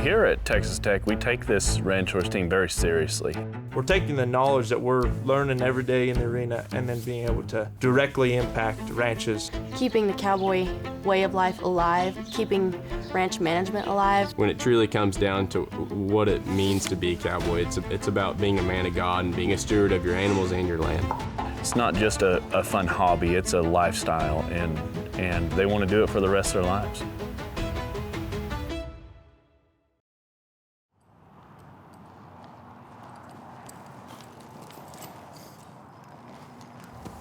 Here at Texas Tech, we take this ranch horse team very seriously. We're taking the knowledge that we're learning every day in the arena and then being able to directly impact ranches. Keeping the cowboy way of life alive, keeping ranch management alive. When it truly comes down to what it means to be a cowboy, it's about being a man of God and being a steward of your animals and your land. It's not just a fun hobby, it's a lifestyle, and they want to do it for the rest of their lives.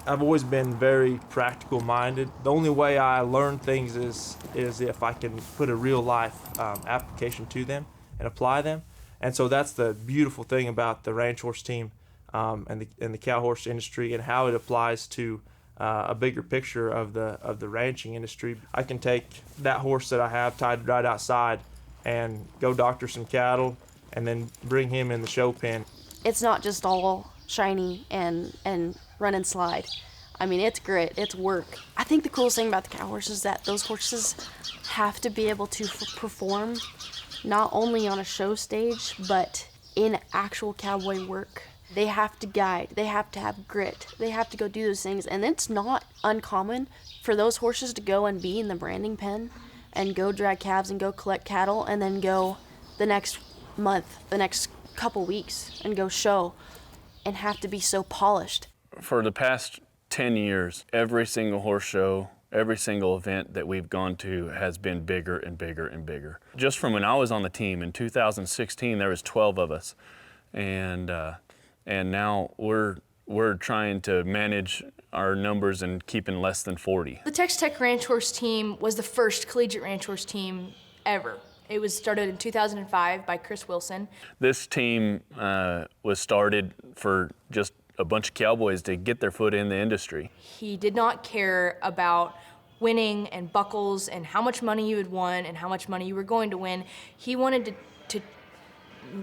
I've always been very practical minded. The only way I learn things is if I can put a real life application to them and apply them. And so that's the beautiful thing about the ranch horse team and the cow horse industry and how it applies to a bigger picture of the ranching industry. I can take that horse that I have tied right outside and go doctor some cattle and then bring him in the show pen. It's not just all shiny and run and slide. I mean, it's grit, it's work. I think the coolest thing about the cow horse is that those horses have to be able to perform not only on a show stage, but in actual cowboy work. They have to guide, they have to have grit, they have to go do those things. And it's not uncommon for those horses to go and be in the branding pen and go drag calves and go collect cattle and then go the next month, the next couple weeks and go show and have to be so polished. For the past 10 years, every single horse show, every single event that we've gone to has been bigger and bigger and bigger. Just from when I was on the team in 2016, there was 12 of us, and now we're trying to manage our numbers and keeping less than 40. The Texas Tech Ranch Horse team was the first collegiate ranch horse team ever. It was started in 2005 by Kris Wilson. This team was started for just a bunch of cowboys to get their foot in the industry. He did not care about winning and buckles and how much money you had won and how much money you were going to win. He wanted to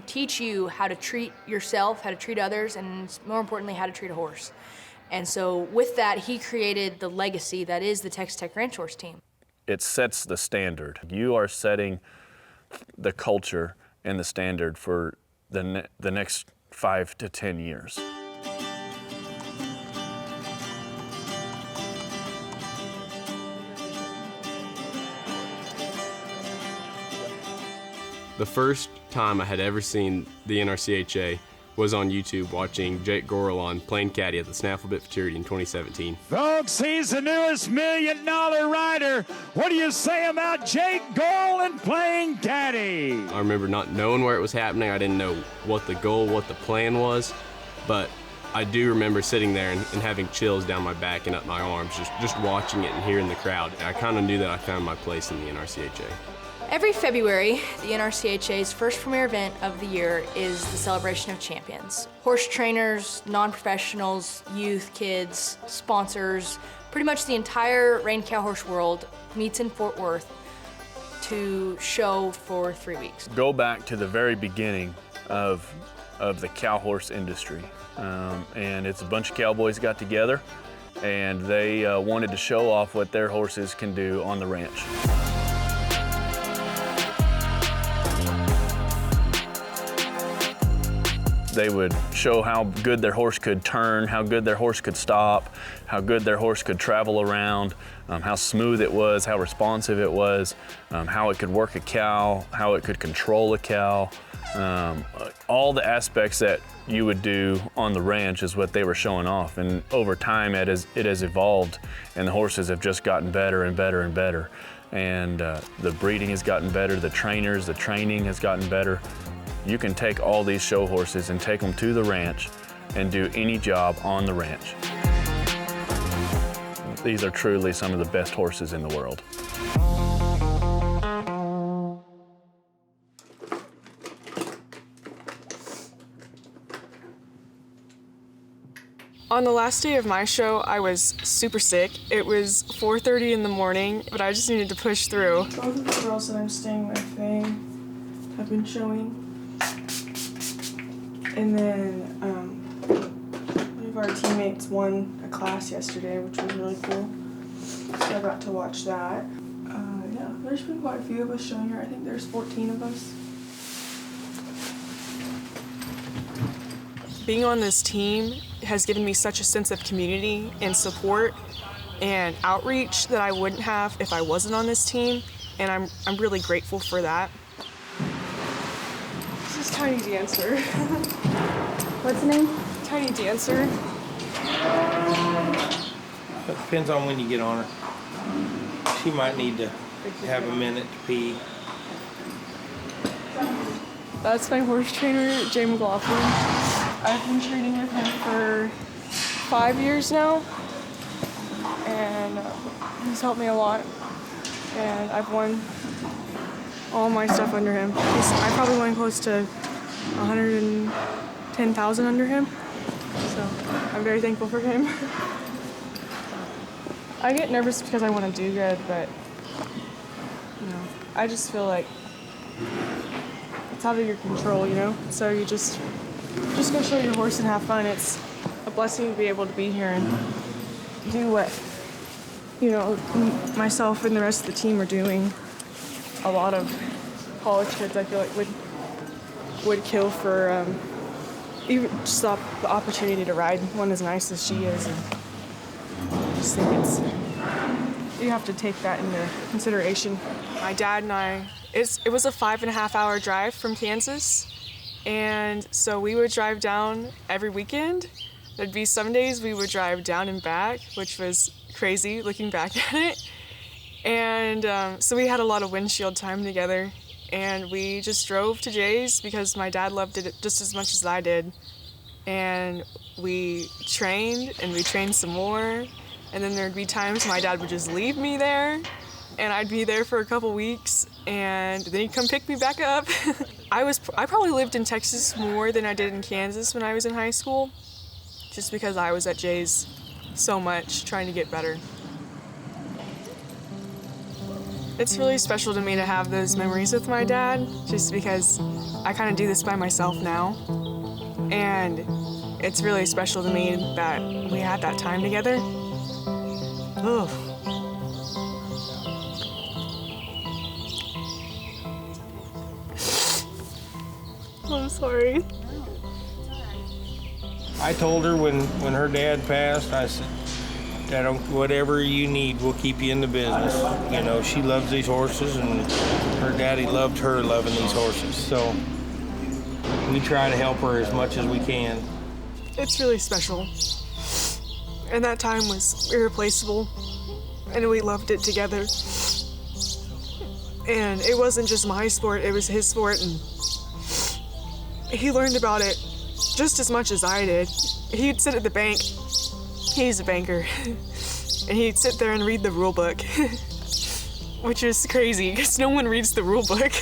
teach you how to treat yourself, how to treat others, and more importantly, how to treat a horse. And so with that, he created the legacy that is the Texas Tech Ranch Horse team. It sets the standard. You are setting the culture and the standard for the next 5 to 10 years. The first time I had ever seen the NRCHA was on YouTube watching Jake Gorel on Plain Caddy at the Snaffle Bit Futurity in 2017. Folks, he's the newest $1 million rider. What do you say about Jake Gorel and Plain Caddy? I remember not knowing where it was happening. I didn't know what the goal, what the plan was, but I do remember sitting there and having chills down my back and up my arms, just watching it and hearing the crowd. I kind of knew that I found my place in the NRCHA. Every February, the NRCHA's first premier event of the year is the Celebration of Champions. Horse trainers, non-professionals, youth, kids, sponsors, pretty much the entire rein cow horse world meets in Fort Worth to show for 3 weeks. Go back to the very beginning of the cow horse industry. And it's a bunch of cowboys got together and they wanted to show off what their horses can do on the ranch. They would show how good their horse could turn, how good their horse could stop, how good their horse could travel around, how smooth it was, how responsive it was, how it could work a cow, how it could control a cow. All the aspects that you would do on the ranch is what they were showing off. And over time, it has evolved, and the horses have just gotten better and better and better. And the breeding has gotten better, the training has gotten better. You can take all these show horses and take them to the ranch and do any job on the ranch. These are truly some of the best horses in the world. On the last day of my show, I was super sick. It was 4:30 in the morning, but I just needed to push through. Both of the girls that I'm staying with, they have been showing. And then one of our teammates won a class yesterday, which was really cool. So I got to watch that. Yeah, there's been quite a few of us showing here. I think there's 14 of us. being on this team has given me such a sense of community and support and outreach that I wouldn't have if I wasn't on this team, and I'm really grateful for that. This is Tiny Dancer. What's the name? Tiny Dancer. It depends on when you get on her. She might need to have a minute to pee. That's my horse trainer, Jay McLaughlin. I've been training with him for 5 years now, and he's helped me a lot. And I've won all my stuff under him. I probably won close to 110,000 under him, so I'm very thankful for him. I get nervous because I want to do good, but I just feel like it's out of your control, So you just go show your horse and have fun. It's a blessing to be able to be here and do what, myself and the rest of the team are doing. A lot of college kids, I feel like, would kill for even just the opportunity to ride one as nice as she is. And I just think you have to take that into consideration. My dad and I, it was a 5.5 hour drive from Kansas, and so we would drive down every weekend. There'd be some days we would drive down and back, which was crazy looking back at it. And so we had a lot of windshield time together, and we just drove to Jay's because my dad loved it just as much as I did. And we trained, and we trained some more, and then there'd be times my dad would just leave me there, and I'd be there for a couple weeks, and then he'd come pick me back up. I probably lived in Texas more than I did in Kansas when I was in high school, just because I was at Jay's so much trying to get better. It's really special to me to have those memories with my dad, just because I kind of do this by myself now. And it's really special to me that we had that time together. Ugh. I'm sorry. I told her when her dad passed, I said, whatever you need, we'll keep you in the business. She loves these horses, and her daddy loved her loving these horses. So we try to help her as much as we can. It's really special. And that time was irreplaceable, and we loved it together. And it wasn't just my sport, it was his sport, and he learned about it just as much as I did. He'd sit at the bank. He's a banker. And he'd sit there and read the rule book, which is crazy because no one reads the rule book.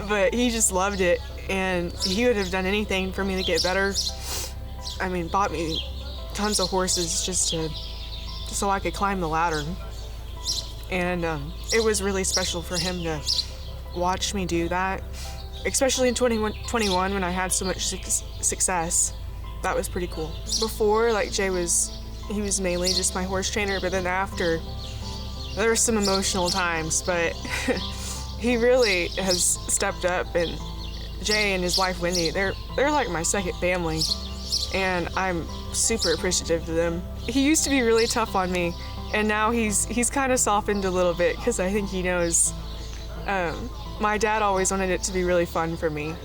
But he just loved it, and he would have done anything for me to get better. I mean, bought me tons of horses just so I could climb the ladder. And it was really special for him to watch me do that, especially in 2021 when I had so much success. That was pretty cool. Before, Jay he was mainly just my horse trainer, but then after, there were some emotional times, but he really has stepped up, and Jay and his wife Wendy, they're like my second family, and I'm super appreciative to them. He used to be really tough on me, and now he's kind of softened a little bit because I think he knows my dad always wanted it to be really fun for me.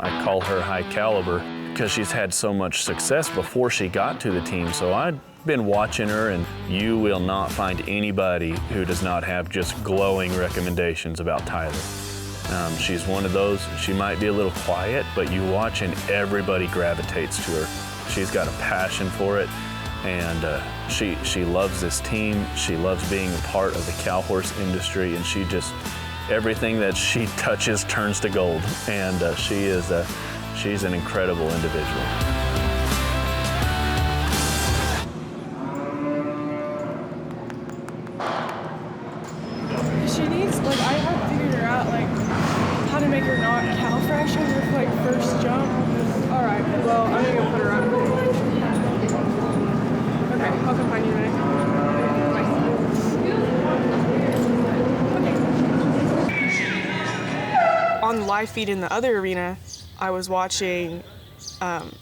I call her high caliber because she's had so much success before she got to the team. So I've been watching her, and you will not find anybody who does not have just glowing recommendations about Tyler. She's one of those, she might be a little quiet, but you watch and everybody gravitates to her. She's got a passion for it, and she loves this team. She loves being a part of the cow horse industry, and everything that she touches turns to gold, and she's an incredible individual. She needs, I haven't figured her out, how to make her not cow fresh on her, first jump. All right, well, I'm gonna go put her up. Okay, I'll come find you in a minute. Bye. Okay. on the live feed in the other arena, I was watching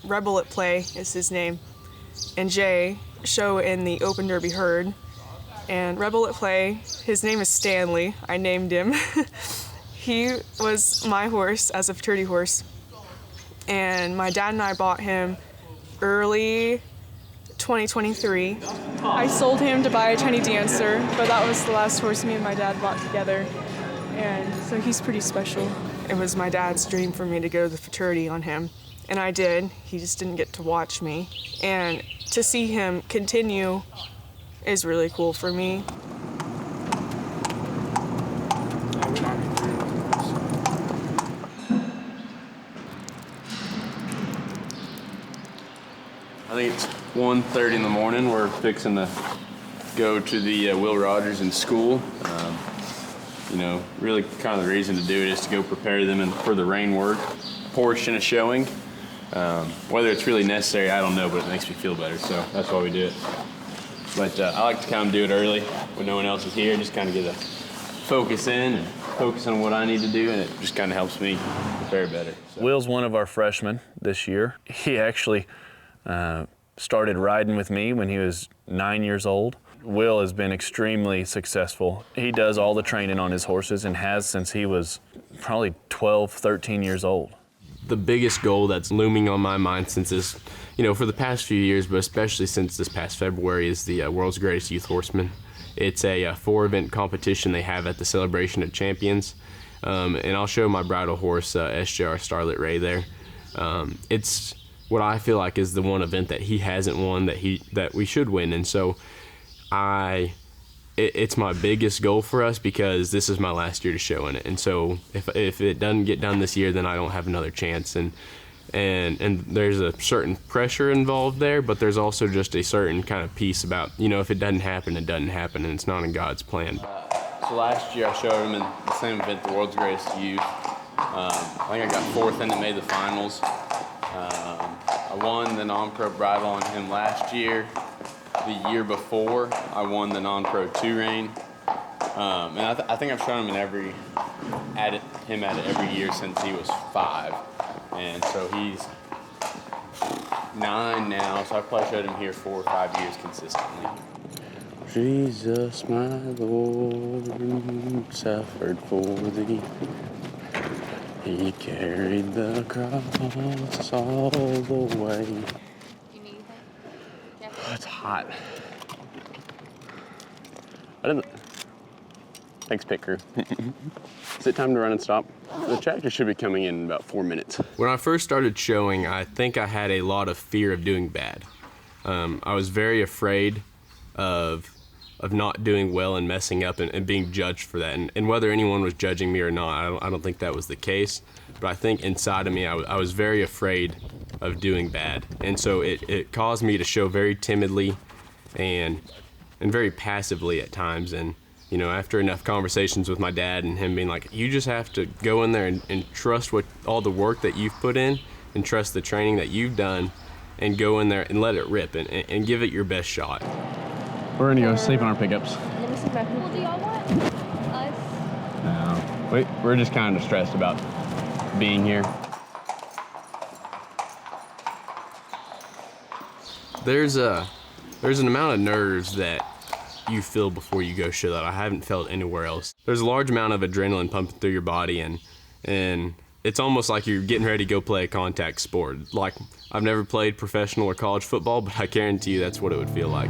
Rebel at Play is his name, and Jay show in the Open Derby herd. And Rebel at Play, his name is Stanley. I named him. He was my horse as a fraternity horse, and my dad and I bought him early 2023. I sold him to buy a tiny dancer, but that was the last horse me and my dad bought together, and so he's pretty special. It was my dad's dream for me to go to the fraternity on him, and I did. He just didn't get to watch me, and to see him continue is really cool for me. I think it's 1:30 in the morning. We're fixing to go to the Will Rogers in school. You know, really kind of the reason to do it is to go prepare them for the rain work portion of showing. Whether it's really necessary, I don't know, but it makes me feel better, so that's why we do it. But I like to kind of do it early when no one else is here, just kind of get a focus in and focus on what I need to do, and it just kind of helps me prepare better. So. Will's one of our freshmen this year. He actually started riding with me when he was 9 years old. Will has been extremely successful. He does all the training on his horses and has since he was probably 12, 13 years old. The biggest goal that's looming on my mind since this, you know, for the past few years, but especially since this past February, is the World's Greatest Youth Horseman. It's a 4-event competition they have at the Celebration of Champions. And I'll show my bridle horse, SJR Starlet Ray there. It's what I feel like is the one event that he hasn't won that we should win. And so it's my biggest goal for us because this is my last year to show in it. And so if it doesn't get done this year, then I don't have another chance. And there's a certain pressure involved there, but there's also just a certain kind of peace about, you know, if it doesn't happen, it doesn't happen, and it's not in God's plan. So last year I showed him in the same event, the World's Greatest Youth. I think I got 4th and it made the finals. I won the non-pro bridle on him last year. The year before, I won the non-pro 2 rein. And I think I've shown him at it every year since he was 5. And so he's 9 now, so I've probably showed him here 4 or 5 years consistently. Jesus, my Lord, suffered for thee. He carried the cross all the way. You need anything? Yeah. It's hot. Thanks, pit crew. Is it time to run and stop? The tractor should be coming in about 4 minutes. When I first started showing, I think I had a lot of fear of doing bad. I was very afraid of not doing well and messing up and being judged for that. And whether anyone was judging me or not, I don't think that was the case. But I think inside of me, I was very afraid of doing bad. And so it caused me to show very timidly and very passively at times. And you know, after enough conversations with my dad and him being like, you just have to go in there and trust all the work that you've put in and trust the training that you've done and go in there and let it rip and give it your best shot. We're gonna go sleep on our pickups. Let me see my pool. Do y'all want us? No, we're just kind of stressed about being here. There's an amount of nerves that you feel before you go show that I haven't felt anywhere else. There's a large amount of adrenaline pumping through your body, and it's almost like you're getting ready to go play a contact sport. Like, I've never played professional or college football, but I guarantee you that's what it would feel like.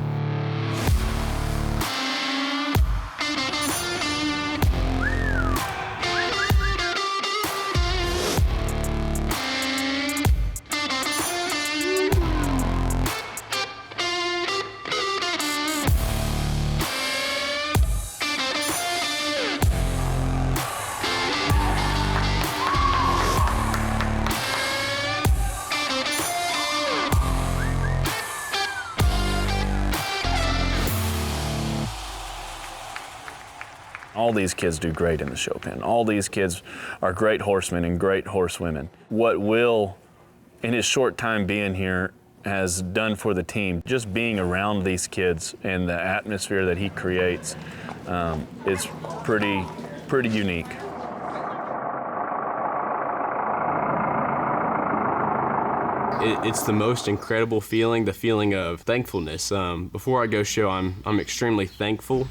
All these kids do great in the show pen. All these kids are great horsemen and great horsewomen. What Will, in his short time being here, has done for the team, just being around these kids and the atmosphere that he creates, is pretty unique. It's the most incredible feeling, the feeling of thankfulness. Before I go show, I'm extremely thankful.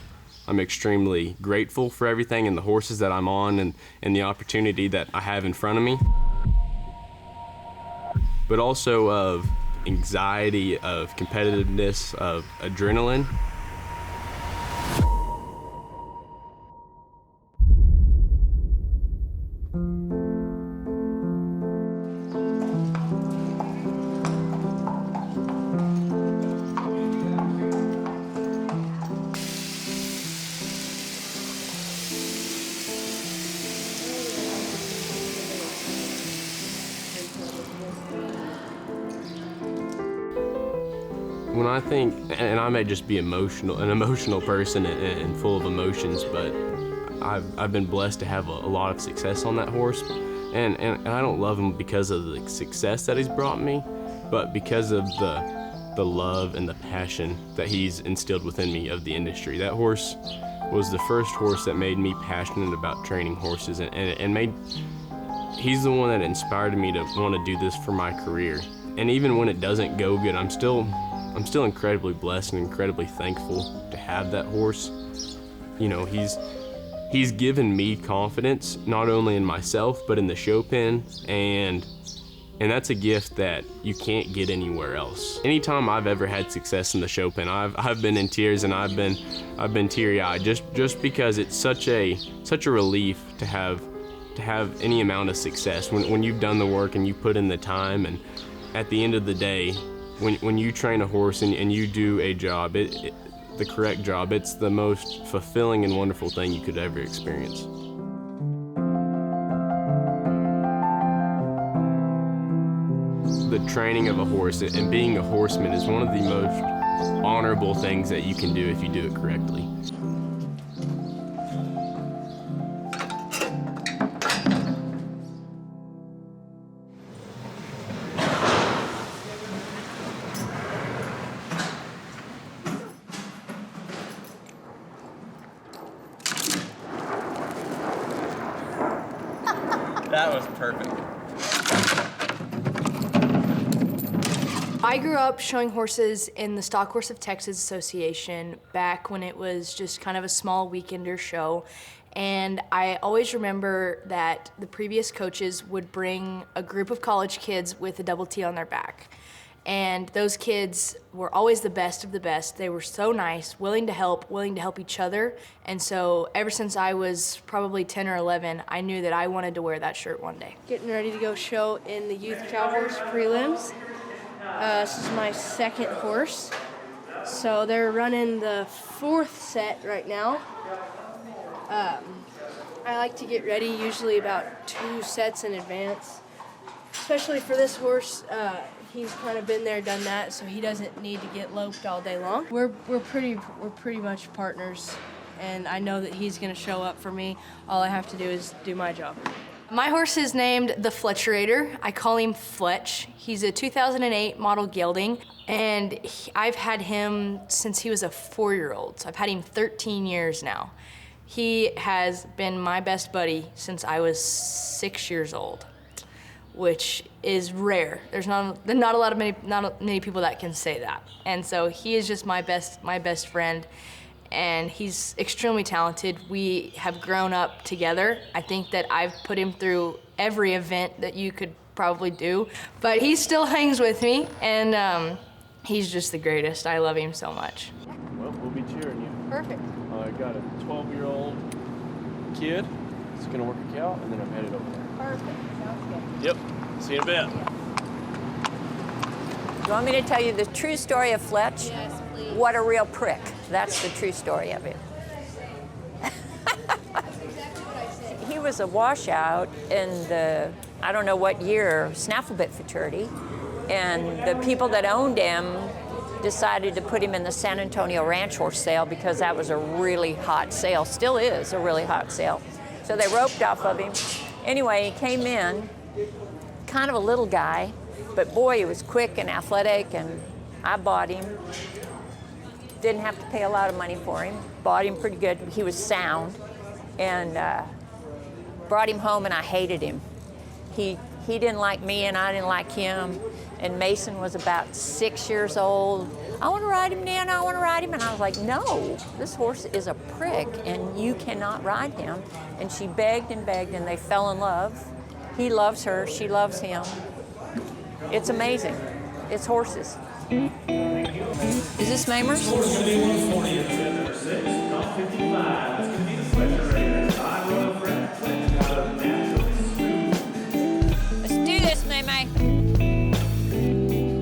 I'm extremely grateful for everything and the horses that I'm on and the opportunity that I have in front of me. But also of anxiety, of competitiveness, of adrenaline. When I think, and I may just be an emotional person and full of emotions, but I've been blessed to have a lot of success on that horse. And I don't love him because of the success that he's brought me, but because of the love and the passion that he's instilled within me of the industry. That horse was the first horse that made me passionate about training horses, he's the one that inspired me to want to do this for my career. And even when it doesn't go good, I'm still incredibly blessed and incredibly thankful to have that horse. You know, he's given me confidence, not only in myself, but in the show pen, and that's a gift that you can't get anywhere else. Anytime I've ever had success in the show pen, I've been in tears and I've been teary-eyed just because it's such a relief to have any amount of success when you've done the work and you put in the time, and at the end of the day, when you train a horse and you do a job, the correct job, it's the most fulfilling and wonderful thing you could ever experience. The training of a horse and being a horseman is one of the most honorable things that you can do if you do it correctly. That was perfect. I grew up showing horses in the Stock Horse of Texas Association back when it was just kind of a small weekender show. And I always remember that the previous coaches would bring a group of college kids with a double T on their back. And those kids were always the best of the best. They were so nice, willing to help each other. And so ever since I was probably 10 or 11, I knew that I wanted to wear that shirt one day. Getting ready to go show in the Youth Cow Horse prelims. This is my second horse. So they're running the fourth set right now. I like to get ready usually about 2 sets in advance, especially for this horse. He's kind of been there, done that, so he doesn't need to get loped all day long. We're pretty much partners, and I know that he's going to show up for me. All I have to do is do my job. My horse is named the Fletcherator. I call him Fletch. He's a 2008 model gelding, and I've had him since he was a 4-year-old, so I've had him 13 years now. He has been my best buddy since I was 6 years old, which is rare. There's not many people that can say that. And so he is just my best friend, and he's extremely talented. We have grown up together. I think that I've put him through every event that you could probably do, but he still hangs with me, and he's just the greatest. I love him so much. Well, we'll be cheering you. Perfect. I got a 12-year-old kid. It's gonna work a cow, and then I'm headed over there. Perfect. Sounds good. Yep. See you in a bit. You want me to tell you the true story of Fletch? Yes, please. What a real prick. That's the true story of it. He was a washout in the, I don't know what year, Snafflebit fraternity. And the people that owned him decided to put him in the San Antonio Ranch Horse Sale because that was a really hot sale, still is a really hot sale. So they roped off of him. Anyway, he came in, kind of a little guy, but boy, he was quick and athletic, and I bought him. Didn't have to pay a lot of money for him. Bought him pretty good. He was sound, and brought him home, and I hated him. He he didn't like me and I didn't like him. And Mason was about 6 years old. I want to ride him, Nana, I want to ride him. And I was like, no, this horse is a prick and you cannot ride him. And she begged and begged and they fell in love. He loves her, she loves him. It's amazing. It's horses. Is this Mamers? Let's do this, May-May.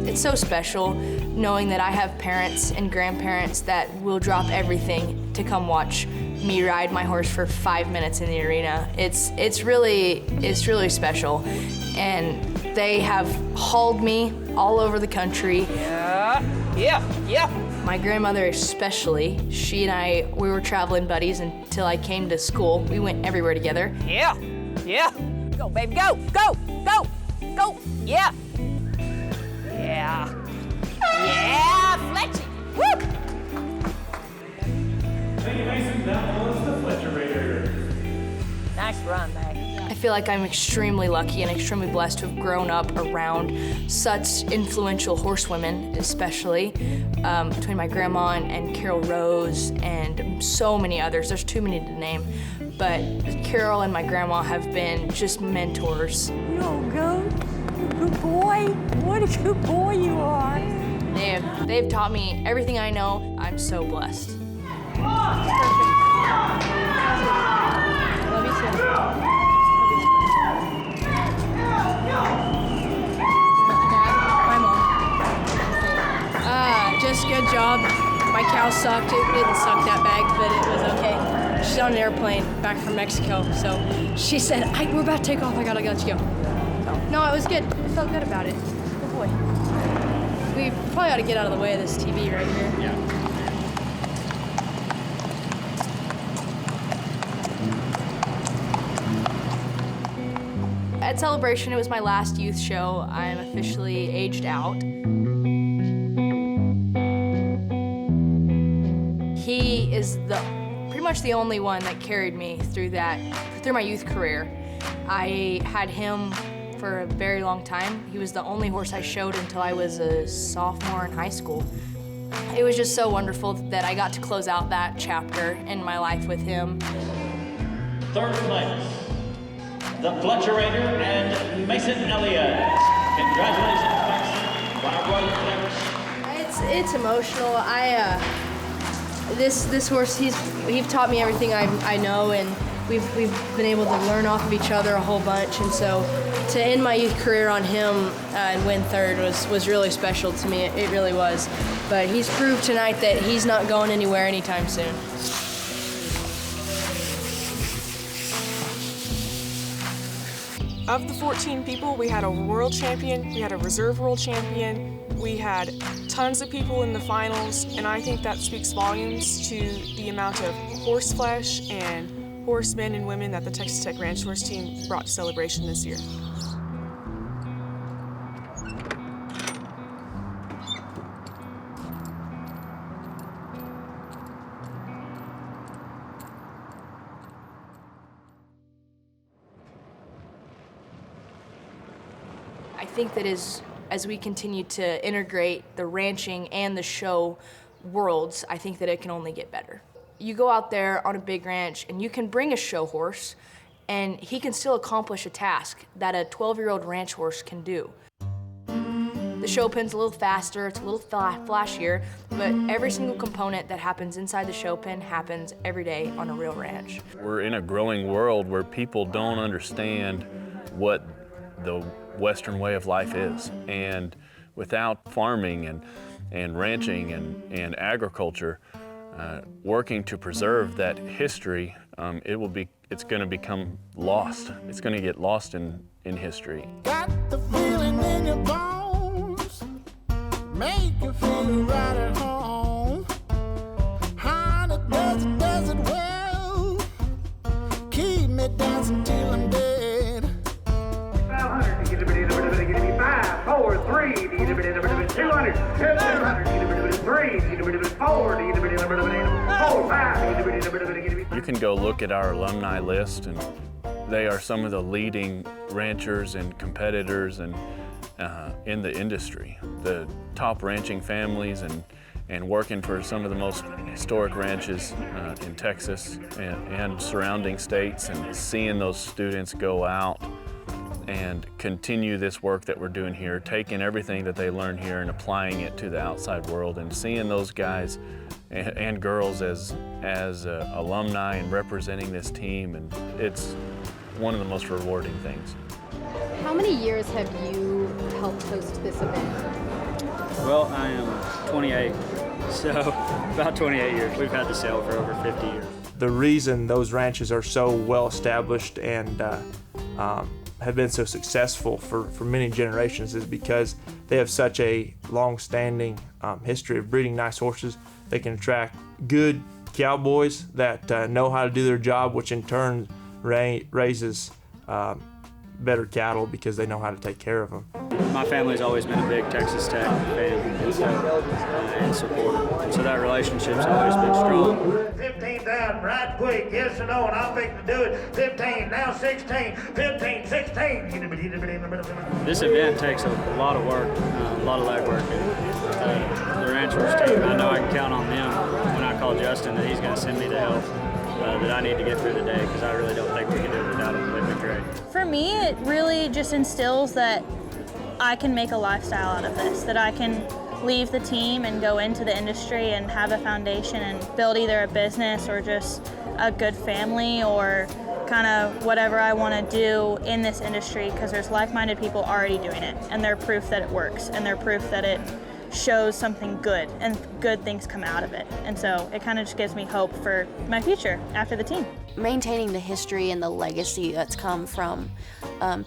It's so special knowing that I have parents and grandparents that will drop everything to come watch me ride my horse for 5 minutes in the arena. It's really special, and they have hauled me all over the country. Yeah. My grandmother especially, she and we were traveling buddies until I came to school. We went everywhere together. Yeah. Go, baby, go. Yeah, Fletchy. Woo! Thank you, Mason. That was the Fletcher Raider. Nice run, babe. I feel like I'm extremely lucky and extremely blessed to have grown up around such influential horsewomen, especially between my grandma and Carol Rose and so many others. There's too many to name, but Carol and my grandma have been just mentors. You good boy. What a good boy you are. They've taught me everything I know. I'm so blessed. Love you too. My mom. Just good job. My cow sucked. It didn't suck that bag, but it was okay. She's on an airplane back from Mexico, so she said, we're about to take off. I gotta let you go. So, no, it was good. I felt good about it. Good boy. We probably ought to get out of the way of this TV right here. Yeah. At Celebration, it was my last youth show. I'm officially aged out. He is pretty much the only one that carried me through my youth career. I had him for a very long time. He was the only horse I showed until I was a sophomore in high school. It was just so wonderful that I got to close out that chapter in my life with him. Third place, the Fletcher Raider and Mason Elliott. Congratulations, Mason. Wow, It's emotional. This horse, he's taught me everything I know, and we've been able to learn off of each other a whole bunch, and so to end my youth career on him and win third was really special to me. It really was. But he's proved tonight that he's not going anywhere anytime soon. Of the 14 people, we had a world champion, we had a reserve world champion, we had tons of people in the finals, and I think that speaks volumes to the amount of horse flesh and horsemen and women that the Texas Tech Ranch Horse team brought to Celebration this year. I think that as we continue to integrate the ranching and the show worlds, I think that it can only get better. You go out there on a big ranch and you can bring a show horse and he can still accomplish a task that a 12-year-old ranch horse can do. The show pen's a little faster, it's a little flashier, but every single component that happens inside the show pen happens every day on a real ranch. We're in a growing world where people don't understand what the Western way of life is. And without farming and ranching and agriculture, working to preserve that history, it's going to become lost. It's going to get lost in history. Got the feeling in your bones, make you feel right at home. Honey, does it well, keep me dancing till I'm dead. 500, give me 5, 4, 3, 200, 700, 3, 4, 4, 5. You can go look at our alumni list and They are some of the leading ranchers and competitors and in the industry. The top ranching families and working for some of the most historic ranches in Texas and surrounding states, and seeing those students go out and continue this work that we're doing here, taking everything that they learn here and applying it to the outside world, and seeing those guys and girls as alumni and representing this team, and it's one of the most rewarding things. How many years have you helped host this event? Well, I am 28, so about 28 years. We've had the sale for over 50 years. The reason those ranches are so well established and have been so successful for many generations is because they have such a long-standing history of breeding nice horses. They can attract good cowboys that know how to do their job, which in turn raises better cattle because they know how to take care of them. My family's always been a big Texas Tech fan and supporter, and so that relationship's always been strong. 15 down, right quick, yes or no, and I'm fixing to do it. 15, now 16, 15, 16. This event takes a lot of work, a lot of leg work, and the ranchers team, I know I can count on them when I call Justin that he's going to send me the help that I need to get through the day, because I really don't think we can do it without him. They've been great. For me, it really just instills that I can make a lifestyle out of this, that I can leave the team and go into the industry and have a foundation and build either a business or just a good family or kind of whatever I want to do in this industry, because there's like-minded people already doing it, and they're proof that it works, and they're proof that it shows something good and good things come out of it. And so it kind of just gives me hope for my future after the team. Maintaining the history and the legacy that's come from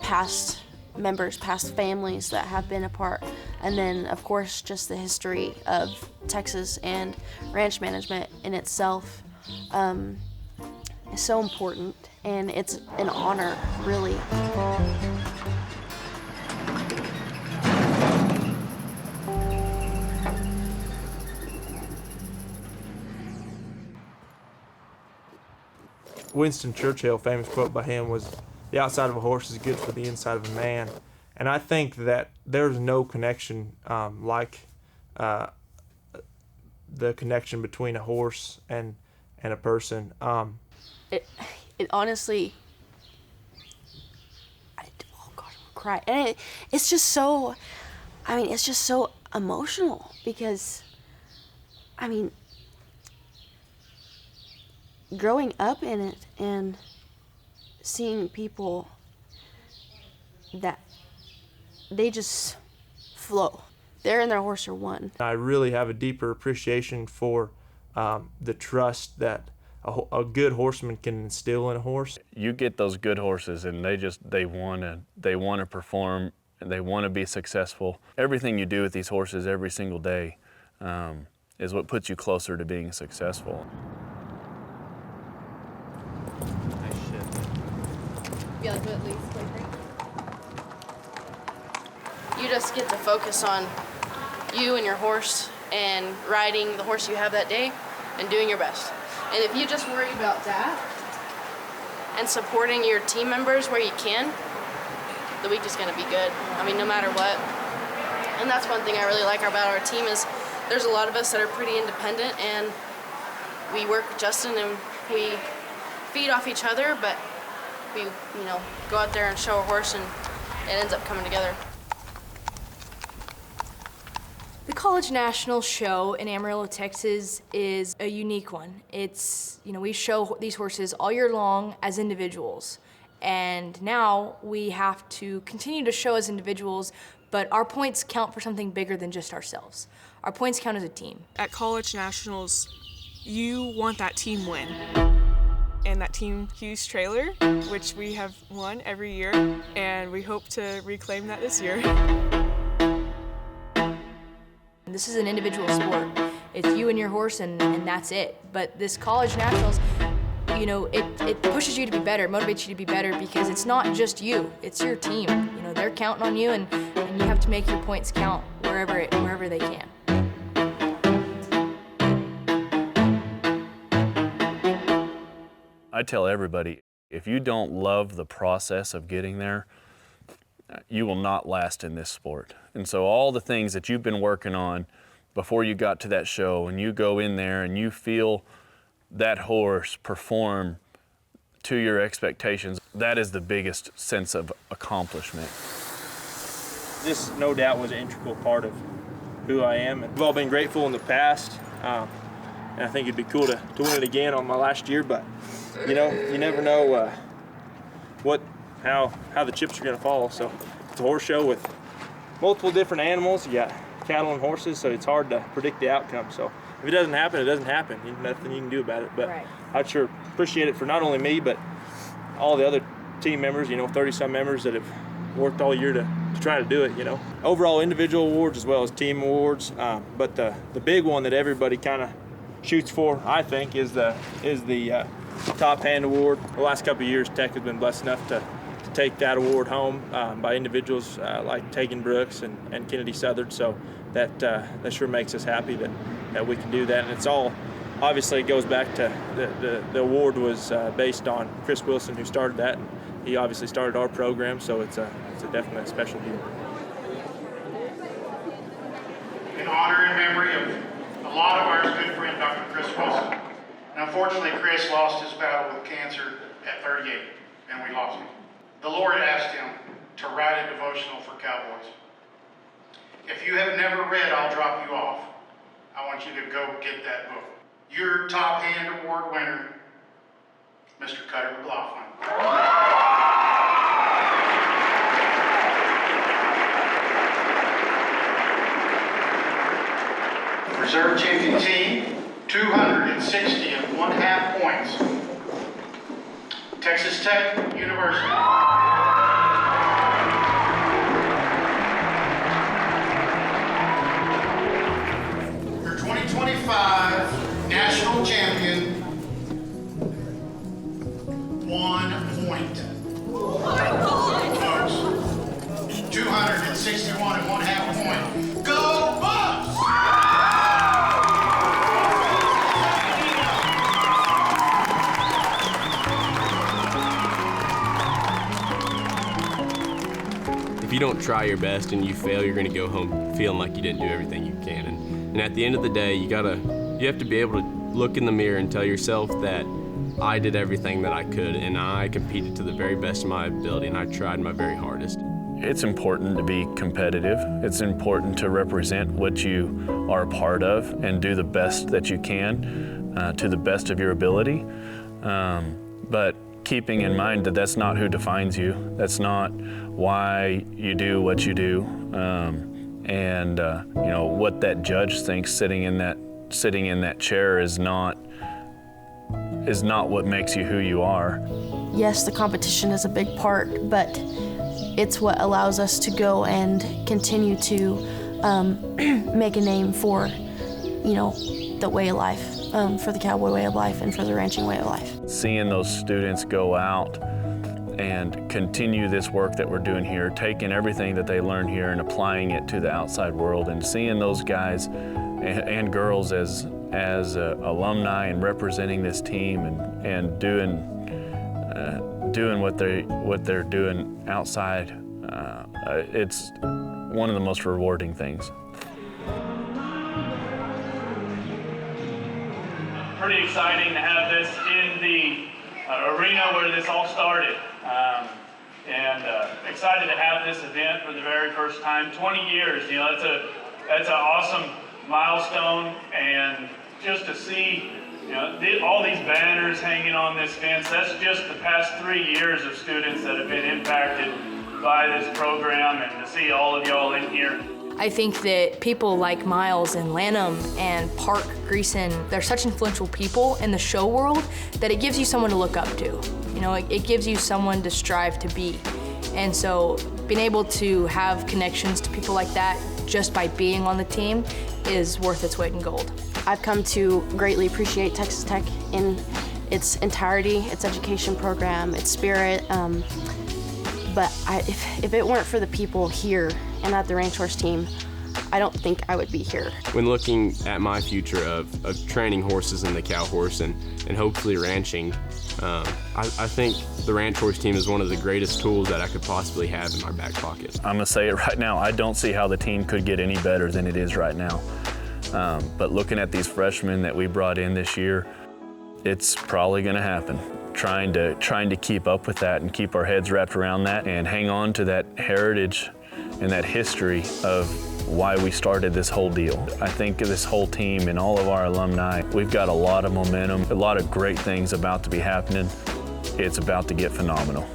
past members, past families that have been a part, and then of course just the history of Texas and ranch management in itself is so important, and it's an honor, really. Winston Churchill, famous quote by him was, "The outside of a horse is good for the inside of a man." And I think that there's no connection like the connection between a horse and a person. It honestly, oh gosh, I'm gonna cry. And it's just so, I mean, it's just so emotional because, I mean, growing up in it and seeing people that they just flow. They're and their horse are one. I really have a deeper appreciation for the trust that a good horseman can instill in a horse. You get those good horses and they want to perform and they want to be successful. Everything you do with these horses every single day is what puts you closer to being successful. You like to at least play great? You just get to focus on you and your horse and riding the horse you have that day and doing your best. And if you just worry about that and supporting your team members where you can, the week is going to be good. I mean, no matter what. And that's one thing I really like about our team is there's a lot of us that are pretty independent, and we work with Justin and we feed off each other, but we, go out there and show a horse, and it ends up coming together. The College National show in Amarillo, Texas is a unique one. It's, we show these horses all year long as individuals. And now we have to continue to show as individuals, but our points count for something bigger than just ourselves. Our points count as a team. At College Nationals, you want that team win. And that Team Hughes trailer, which we have won every year, and we hope to reclaim that this year. This is an individual sport. It's you and your horse, and that's it. But this College Nationals, it pushes you to be better, motivates you to be better, because it's not just you, it's your team. They're counting on you, and you have to make your points count wherever they can. I tell everybody, If you don't love the process of getting there, you will not last in this sport. And so all the things that you've been working on before you got to that show, and you go in there and you feel that horse perform to your expectations, that is the biggest sense of accomplishment. This, no doubt, was an integral part of who I am. And we've all been grateful in the past, and I think it'd be cool to win it again on my last year, but you know, you never know how the chips are going to fall. So it's a horse show with multiple different animals. You got cattle and horses, so it's hard to predict the outcome. So if it doesn't happen, it doesn't happen. There's nothing you can do about it. But right. I'd sure appreciate it for not only me, but all the other team members, 30-some members that have worked all year to try to do it, Overall individual awards as well as team awards. But the big one that everybody kind of shoots for, I think, is the Top Hand Award. The last couple of years, Tech has been blessed enough to take that award home by individuals like Tegan Brooks and Kennedy Southard. So that sure makes us happy that we can do that. And it's all, obviously, it goes back to the award was based on Kris Wilson, who started that. And he obviously started our program, so it's definitely a special deal. In honor and memory of a lot of our good friend, Dr. Kris Wilson. And unfortunately, Kris lost his battle with cancer at 38, and we lost him. The Lord asked him to write a devotional for cowboys. If you have never read I'll Drop You Off, I want you to go get that book. Your Top Hand Award winner, Mr. Cutter McLaughlin. Reserve champion team, 260.5 points. Texas Tech University. Your 2025 national champion, 1 point. Folks, 261.5 points. Go Bucks! If you don't try your best and you fail, you're going to go home feeling like you didn't do everything you can. And at the end of the day, you have to be able to look in the mirror and tell yourself that I did everything that I could, and I competed to the very best of my ability, and I tried my very hardest. It's important to be competitive. It's important to represent what you are a part of and do the best that you can to the best of your ability. But keeping in mind that that's not who defines you. That's not why you do what you do. What that judge thinks sitting in that chair is not what makes you who you are. Yes, the competition is a big part, but it's what allows us to go and continue to make a name for, the way of life, for the cowboy way of life and for the ranching way of life. Seeing those students go out and continue this work that we're doing here, taking everything that they learn here and applying it to the outside world, and seeing those guys and girls as alumni and representing this team and doing what they're doing outside, it's one of the most rewarding things. Pretty exciting to have this in the arena where this all started. Excited to have this event for the very first time. 20 years, that's an awesome milestone, and just to see, all these banners hanging on this fence, that's just the past 3 years of students that have been impacted by this program, and to see all of y'all in here. I think that people like Miles and Lanham and Park Greason, they're such influential people in the show world that it gives you someone to look up to. It gives you someone to strive to be. And so being able to have connections to people like that just by being on the team is worth its weight in gold. I've come to greatly appreciate Texas Tech in its entirety, its education program, its spirit. But if it weren't for the people here and at the ranch horse team, I don't think I would be here. When looking at my future of training horses in the cow horse and hopefully ranching, I think the ranch horse team is one of the greatest tools that I could possibly have in my back pocket. I'm gonna say it right now, I don't see how the team could get any better than it is right now. But looking at these freshmen that we brought in this year, it's probably gonna happen. Trying to keep up with that and keep our heads wrapped around that and hang on to that heritage and that history of why we started this whole deal. I think this whole team and all of our alumni, we've got a lot of momentum, a lot of great things about to be happening. It's about to get phenomenal.